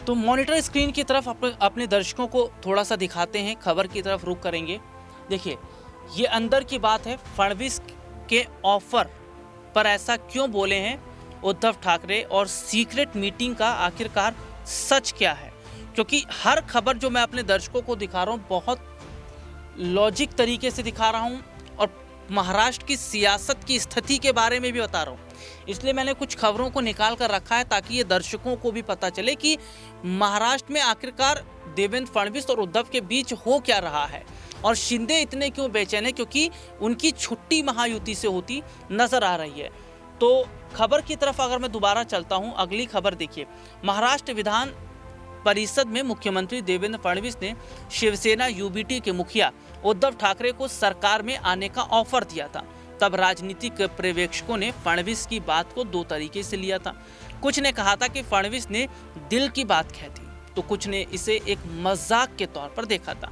तो monitor screen की तरफ अपने दर्शकों को थोड़ा सा दिखाते हैं, खबर की तरफ रुख करेंगे। देखिए, ये अंदर की बात है, फडणवीस के ऑफर पर ऐसा क्यों बोले हैं उद्धव ठाकरे, और सीक्रेट मीटिंग का आखिरकार सच क्या है। क्योंकि हर खबर जो मैं अपने दर्शकों को दिखा रहा हूँ बहुत लॉजिक तरीके से दिखा रहा हूँ, और महाराष्ट्र की सियासत की स्थिति के बारे में भी बता रहा हूँ। इसलिए मैंने कुछ खबरों को निकाल कर रखा है ताकि ये दर्शकों को भी पता चले कि महाराष्ट्र में आखिरकार देवेंद्र फडणवीस और उद्धव के बीच हो क्या रहा है, और शिंदे इतने क्यों बेचैन है, क्योंकि उनकी छुट्टी महायुति से होती नजर आ रही है। तो खबर की तरफ अगर मैं दोबारा चलता हूं, अगली खबर देखिए। महाराष्ट्र विधान परिषद में मुख्यमंत्री देवेंद्र फडणवीस ने शिवसेना यूबीटी के मुखिया उद्धव ठाकरे को सरकार में आने का ऑफर दिया था। तब राजनीतिक पर्यवेक्षकों ने फडणवीस की बात को दो तरीके से लिया था। कुछ ने कहा था कि फडणवीस ने दिल की बात कह दी, तो कुछ ने इसे एक मजाक के तौर पर देखा था।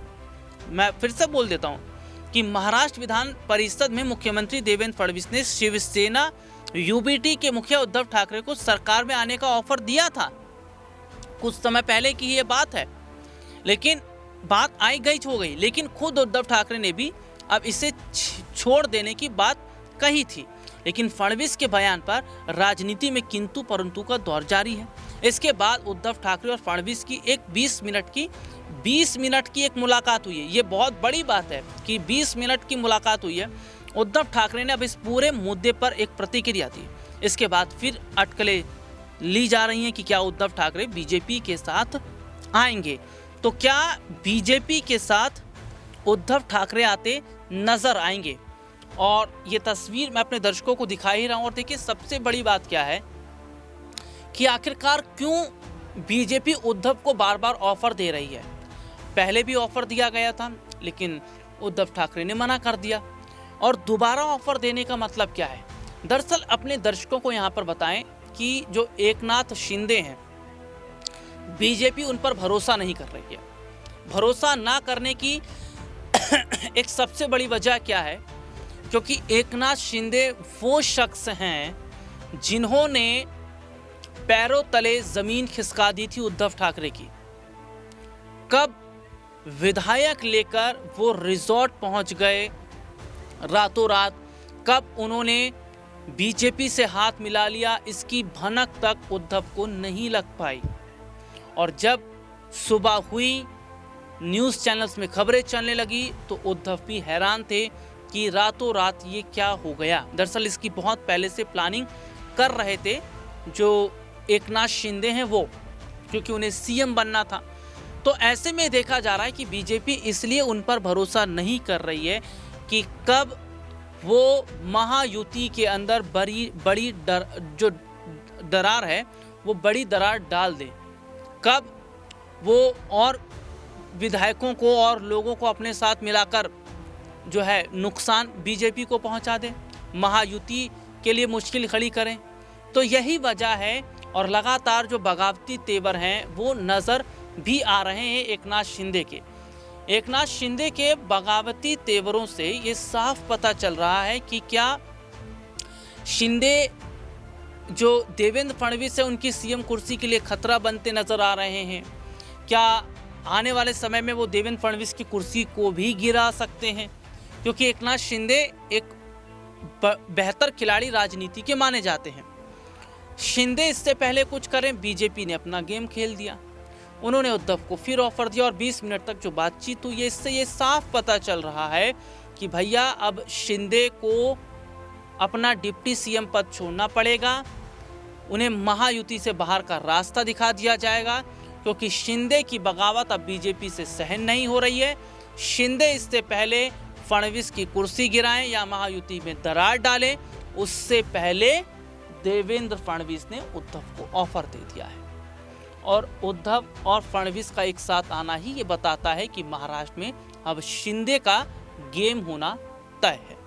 मैं फिर से बोल देता हूं कि महाराष्ट्र विधान परिषद में मुख्यमंत्री देवेंद्र फडणवीस ने शिवसेना यूबीटी के मुखिया उद्धव ठाकरे को सरकार में आने का ऑफर दिया था। कुछ समय पहले की ये बात है, लेकिन बात आई गई हो गई। लेकिन खुद उद्धव ठाकरे ने भी अब इसे छोड़ देने की बात कही थी। लेकिन फडणवीस के बयान पर राजनीति में किंतु परंतु का दौर जारी है। इसके बाद उद्धव ठाकरे और फडणवीस की एक 20 मिनट की एक मुलाकात हुई है। ये बहुत बड़ी बात है कि 20 मिनट की मुलाकात हुई है। उद्धव ठाकरे ने अब इस पूरे मुद्दे पर एक प्रतिक्रिया दी। इसके बाद फिर अटकलें ली जा रही हैं कि क्या उद्धव ठाकरे बीजेपी के साथ आएंगे। तो क्या बीजेपी के साथ उद्धव ठाकरे आते नजर आएंगे, और ये तस्वीर मैं अपने दर्शकों को दिखा ही रहा हूं। और देखिए, सबसे बड़ी बात क्या है कि आखिरकार क्यों बीजेपी उद्धव को बार बार ऑफर दे रही है। पहले भी ऑफर दिया गया था, लेकिन उद्धव ठाकरे ने मना कर दिया। और दोबारा ऑफर देने का मतलब क्या है। दरअसल अपने दर्शकों को यहाँ पर बताएं कि जो एकनाथ शिंदे हैं, बीजेपी उन पर भरोसा नहीं कर रही है। भरोसा ना करने की एक सबसे बड़ी वजह क्या है, क्योंकि एकनाथ शिंदे वो शख्स हैं जिन्होंने पैरों तले जमीन खिसका दी थी उद्धव ठाकरे की। कब विधायक लेकर वो रिजॉर्ट पहुंच गए रातों रात, कब उन्होंने बीजेपी से हाथ मिला लिया, इसकी भनक तक उद्धव को नहीं लग पाई। और जब सुबह हुई, न्यूज़ चैनल्स में खबरें चलने लगी, तो उद्धव भी हैरान थे कि रातों रात ये क्या हो गया। दरअसल इसकी बहुत पहले से प्लानिंग कर रहे थे जो एकनाथ शिंदे हैं वो, क्योंकि उन्हें सीएम बनना था। तो ऐसे में देखा जा रहा है कि बीजेपी इसलिए उन पर भरोसा नहीं कर रही है कि कब वो महायुति के अंदर बड़ी जो दरार है वो बड़ी दरार डाल दे, कब वो और विधायकों को और लोगों को अपने साथ मिलाकर जो है नुकसान बीजेपी को पहुंचा दे, महायुति के लिए मुश्किल खड़ी करें। तो यही वजह है, और लगातार जो बगावती तेवर हैं वो नज़र भी आ रहे हैं एकनाथ शिंदे के बगावती तेवरों से ये साफ पता चल रहा है कि क्या शिंदे जो देवेंद्र फडणवीस है उनकी सीएम कुर्सी के लिए खतरा बनते नजर आ रहे हैं। क्या आने वाले समय में वो देवेंद्र फडणवीस की कुर्सी को भी गिरा सकते हैं, क्योंकि एकनाथ शिंदे एक बेहतर खिलाड़ी राजनीति के माने जाते हैं। शिंदे इससे पहले कुछ करें, बीजेपी ने अपना गेम खेल दिया। उन्होंने उद्धव को फिर ऑफर दिया, और 20 मिनट तक जो बातचीत हुई, इससे ये साफ पता चल रहा है कि भैया अब शिंदे को अपना डिप्टी सीएम पद छोड़ना पड़ेगा। उन्हें महायुति से बाहर का रास्ता दिखा दिया जाएगा, क्योंकि शिंदे की बगावत अब बीजेपी से सहन नहीं हो रही है। शिंदे इससे पहले फडणवीस की कुर्सी गिराएं या महायुति में दरार डालें, उससे पहले देवेंद्र फडणवीस ने उद्धव को ऑफर दे दिया है। और उद्धव और फडणवीस का एक साथ आना ही ये बताता है कि महाराष्ट्र में अब शिंदे का गेम होना तय है।